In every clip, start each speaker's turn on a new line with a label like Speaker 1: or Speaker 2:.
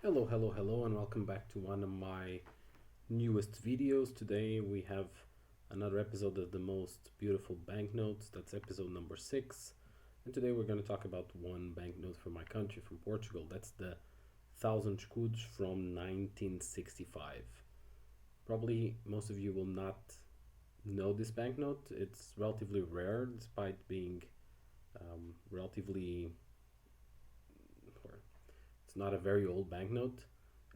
Speaker 1: Hello, and welcome back to one of my newest videos. Today we have another episode of the most beautiful banknotes. That's episode number 6. And today we're going to talk about one banknote from my country, from Portugal. That's the 1000 Escudos from 1965. Probably most of you will not know this banknote. It's relatively rare despite being relatively it's not a very old banknote,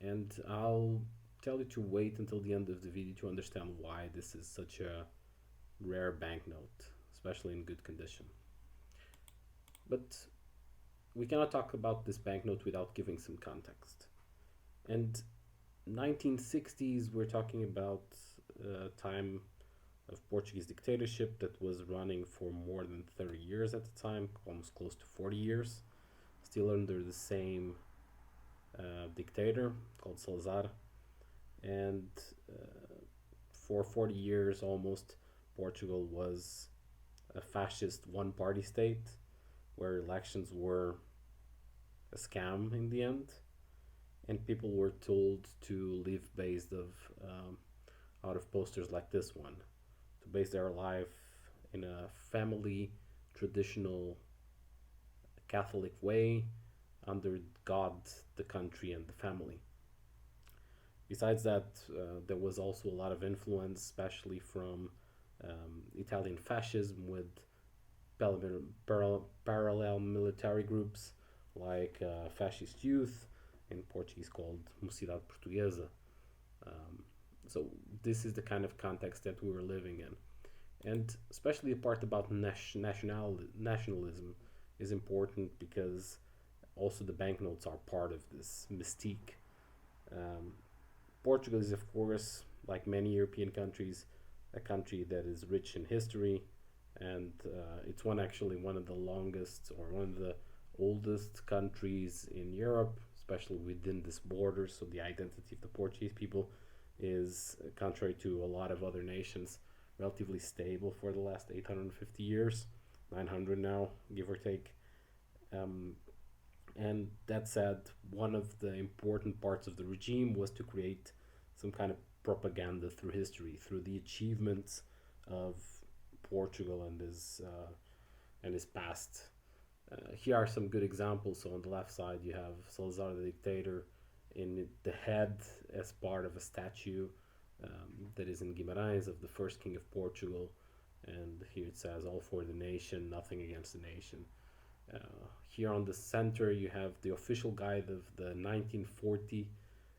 Speaker 1: and I'll tell you to wait until the end of the video to understand why this is such a rare banknote, especially in good condition. But we cannot talk about this banknote without giving some context. And 1960s, we're talking about a time of Portuguese dictatorship that was running for more than 30 years at the time, almost close to 40 years, still under the same dictator called Salazar, and for 40 years almost, Portugal was a fascist one-party state where elections were a scam in the end, and people were told to live based of out of posters like this one, to base their life in a family traditional Catholic way under God, the country, and the family. Besides that, there was also a lot of influence, especially from Italian fascism with parallel military groups like fascist youth, in Portuguese called Mocidade Portuguesa. Um, so this is the kind of context that we were living in, and especially the part about nationalism is important because also the banknotes are part of this mystique. Um, Portugal is, of course, like many European countries, a country that is rich in history, and it's one of the longest or one of the oldest countries in Europe, especially within this border. So the identity of the Portuguese people is, contrary to a lot of other nations, relatively stable for the last 850 years, 900 now, give or take. Um, and that said, one of the important parts of the regime was to create some kind of propaganda through history, through the achievements of Portugal and his past. Here are some good examples. So on the left side, you have Salazar the dictator in the head as part of a statue that is in Guimarães of the first king of Portugal. And here it says, "All for the nation, nothing against the nation." Here on the center, you have the official guide of the 1940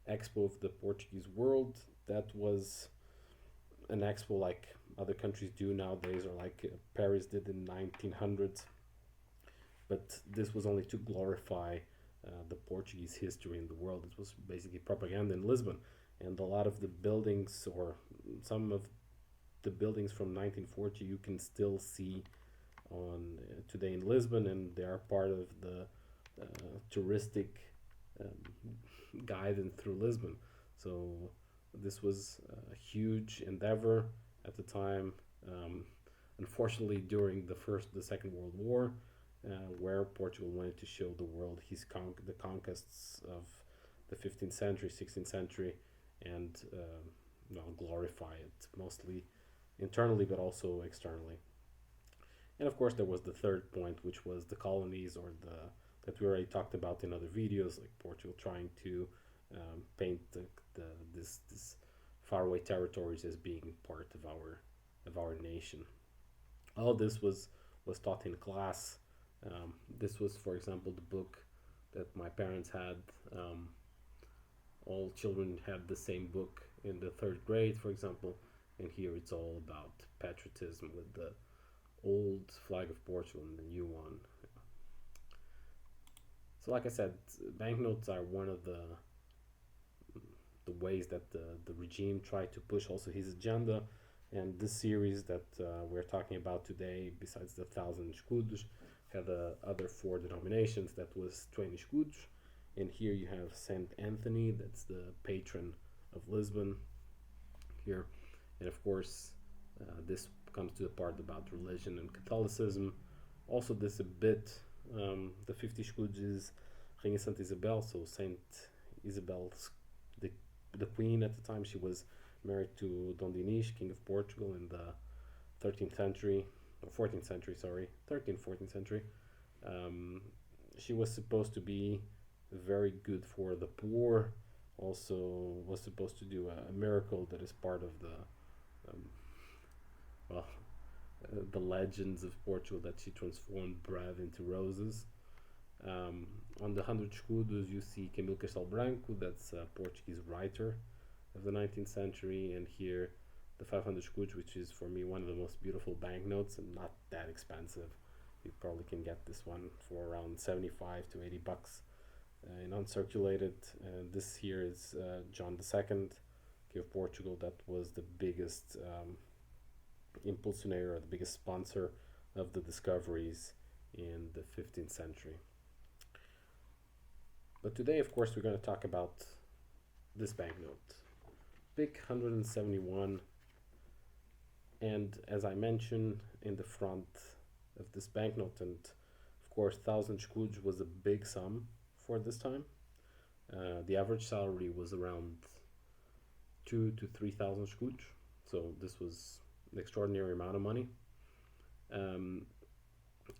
Speaker 1: Expo of the Portuguese World. That was an expo like other countries do nowadays, or like Paris did in 1900s. But this was only to glorify the Portuguese history in the world. It was basically propaganda in Lisbon, and a lot of the buildings, or some of the buildings from 1940, you can still see on today in Lisbon, and they are part of the touristic guidance through Lisbon. So this was a huge endeavor at the time. Unfortunately, during the Second World War, where Portugal wanted to show the world the conquests of the 15th century, 16th century, and glorify it mostly internally, but also externally. And of course, there was the third point, which was the colonies, or the that we already talked about in other videos, like Portugal trying to paint this faraway territories as being part of our nation. All this was taught in class. This was, for example, the book that my parents had. All children had the same book in the third grade, for example, and here it's all about patriotism with the old flag of Portugal and the new one. So, like I said, banknotes are one of the ways that the regime tried to push also his agenda. And this series that we're talking about today, besides the 1000 escudos, had other 4 denominations. That was 20 escudos. And here you have Saint Anthony, that's the patron of Lisbon here. And of course, this comes to the part about religion and Catholicism. Also, this a bit, the 50 escudos is Rainha Santa Isabel, so Saint Isabel's the the queen at the time. She was married to Dom Dinis, king of Portugal, in the 13th century, or 14th century, sorry, 13th, 14th century. Um, she was supposed to be very good for the poor. Also, was supposed to do a miracle that is part of the um, well, the legends of Portugal, that she transformed bread into roses. Um, on the 100 Escudos, you see Camilo Castelo Branco, that's a Portuguese writer of the 19th century, and here the 500 Escudos, which is for me one of the most beautiful banknotes and not that expensive. You probably can get this one for around 75 to 80 bucks in uncirculated. This here is John II, King of Portugal, that was the biggest impulsionator, or the biggest sponsor of the discoveries in the 15th century. But today, of course, we're going to talk about this banknote, big 171. And as I mentioned in the front of this banknote, and of course, 1,000 escudos was a big sum for this time. The average salary was around 2 to 3,000 escudos, so this was an extraordinary amount of money. Um,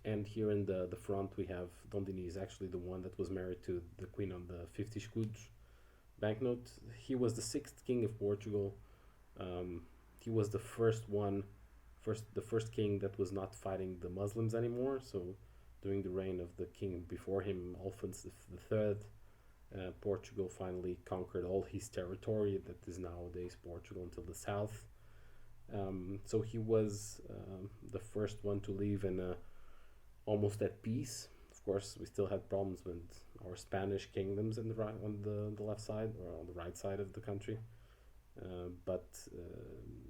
Speaker 1: and here in the front we have Dom Dinis, actually the one that was married to the queen on the 50 escudos banknote. He was the sixth king of Portugal. He was the first king that was not fighting the Muslims anymore. So during the reign of the king before him, Alphonse III, Portugal finally conquered all his territory that is nowadays Portugal until the south. So he was the first one to live in almost at peace. Of course, we still had problems with our Spanish kingdoms in the right, on the left side, or on the right side of the country. But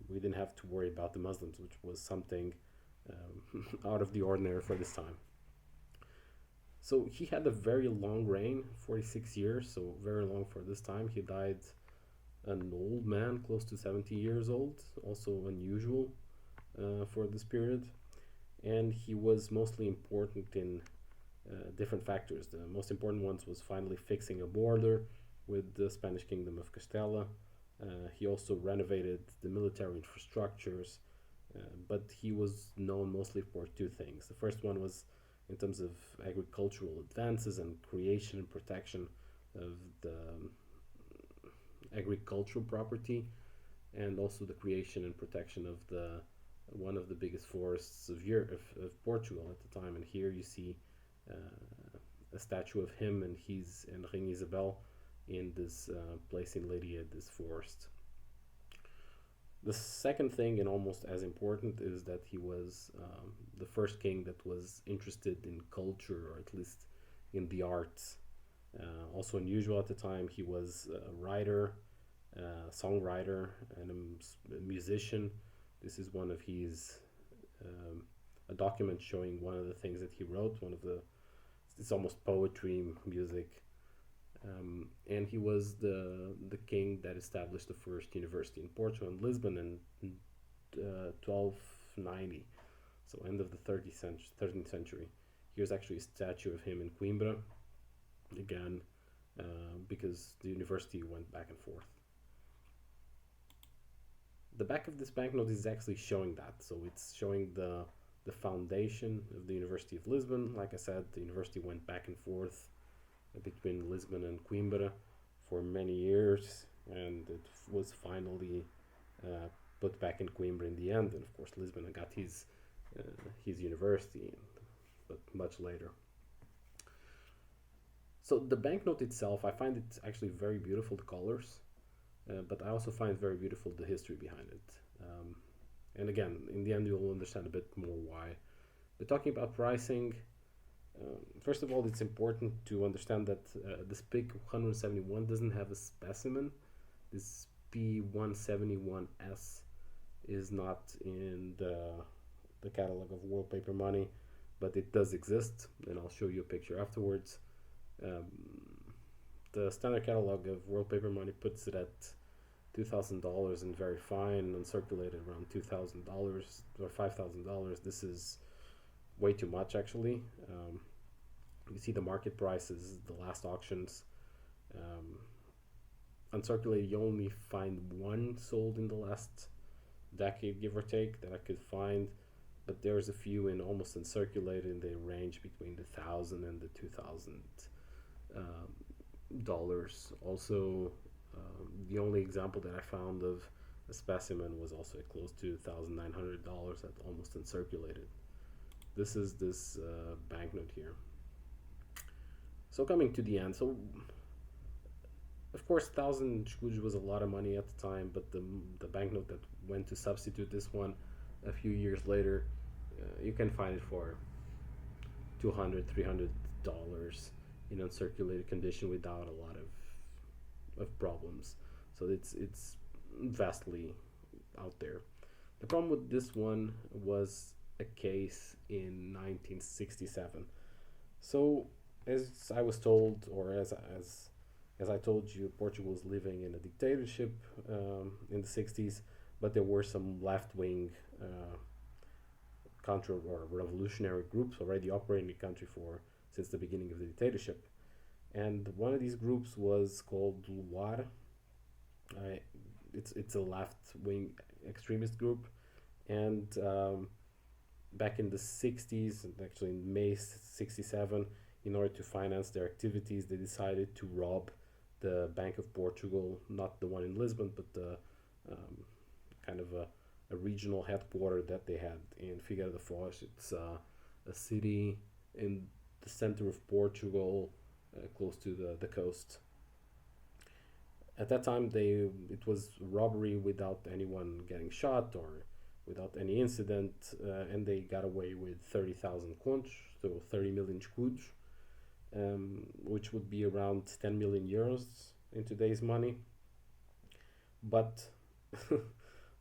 Speaker 1: we didn't have to worry about the Muslims, which was something out of the ordinary for this time. So he had a very long reign, 46 years, so very long for this time. He died an old man, close to 70 years old, also unusual for this period. And he was mostly important in different factors. The most important ones was finally fixing a border with the Spanish kingdom of Castella. He also renovated the military infrastructures, but he was known mostly for two things. The first one was in terms of agricultural advances and creation and protection of the agricultural property, and also the creation and protection of the one of the biggest forests of Europe, of Portugal at the time. And here you see a statue of him and Reina Isabel in this place in Lydia, this forest. The second thing, and almost as important, is that he was the first king that was interested in culture, or at least in the arts. Also unusual at the time, he was a writer, songwriter, and a musician. This is one of his a document showing one of the things that he wrote. It's almost poetry, music. And he was the king that established the first university in Portugal, in Lisbon, in 1290, so end of the 13th century. Here's actually a statue of him in Coimbra, again, because the university went back and forth. The back of this banknote is actually showing that, so it's showing the foundation of the University of Lisbon. Like I said, the university went back and forth between Lisbon and Coimbra for many years, and it was finally put back in Coimbra in the end. And of course, Lisbon got his university, but much later. So the banknote itself, I find it actually very beautiful, the colors, but I also find very beautiful the history behind it. And again, in the end, you'll understand a bit more why. But talking about pricing, first of all, it's important to understand that this PIC 171 doesn't have a specimen. This P171S is not in the catalog of World Paper Money, but it does exist, and I'll show you a picture afterwards. The standard catalog of World Paper Money puts it at $2,000 and very fine, and circulated around $2,000 or $5,000. This is way too much, actually. You see the market prices, the last auctions. uncirculated, you only find one sold in the last decade, give or take, that I could find. But there's a few in almost uncirculated, and they range between the 1,000 and the $2,000. Also, the only example that I found of a specimen was also close to $1,900 at almost uncirculated. This is this banknote here. So coming to the end, so of course, 1,000 was a lot of money at the time, but the banknote that went to substitute this one a few years later, you can find it for $200, $300 in uncirculated condition without a lot of problems. So it's vastly out there. The problem with this one was a case in 1967. So as I was told, or as I told you, Portugal was living in a dictatorship in the 60s, but there were some left wing counter or revolutionary groups already operating the country for since the beginning of the dictatorship. And one of these groups was called Luar. It's a left wing extremist group, and back in the 60s, and actually in May 67, in order to finance their activities, they decided to rob the Bank of Portugal, not the one in Lisbon, but the kind of a regional headquarter that they had in Figueira da Foz. It's a city in the center of Portugal, close to the coast. At that time, it was robbery without anyone getting shot or without any incident, and they got away with 30,000 contos, so 30 million escudos, which would be around 10 million euros in today's money. But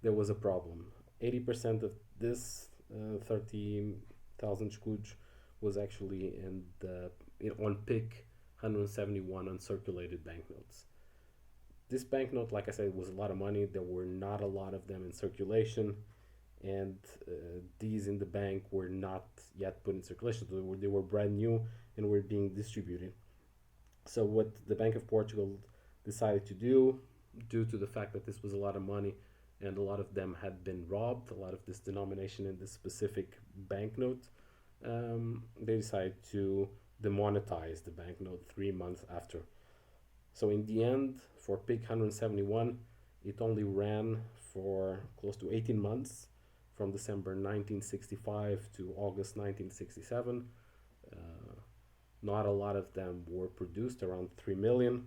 Speaker 1: there was a problem. 80% of this 30,000 escudos was actually on pick 171 uncirculated banknotes. This banknote, like I said, was a lot of money. There were not a lot of them in circulation, and these in the bank were not yet put in circulation. They were brand new and were being distributed. So what the Bank of Portugal decided to do, due to the fact that this was a lot of money and a lot of them had been robbed, a lot of this denomination in this specific banknote, they decided to demonetize the banknote 3 months after. So in the end, for PIC 171, it only ran for close to 18 months, from December 1965 to August 1967. Not a lot of them were produced, around 3 million.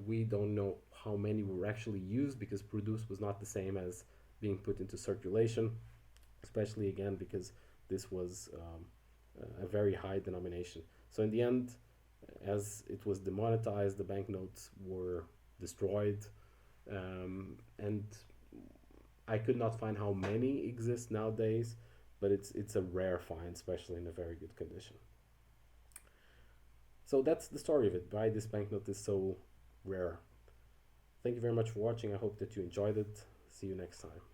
Speaker 1: We don't know how many were actually used, because produced was not the same as being put into circulation, especially again because this was a very high denomination. So in the end, as it was demonetized, the banknotes were destroyed, and I could not find how many exist nowadays, but it's a rare find, especially in a very good condition. So that's the story of it, why this banknote is so rare. Thank you very much for watching. I hope that you enjoyed it. See you next time.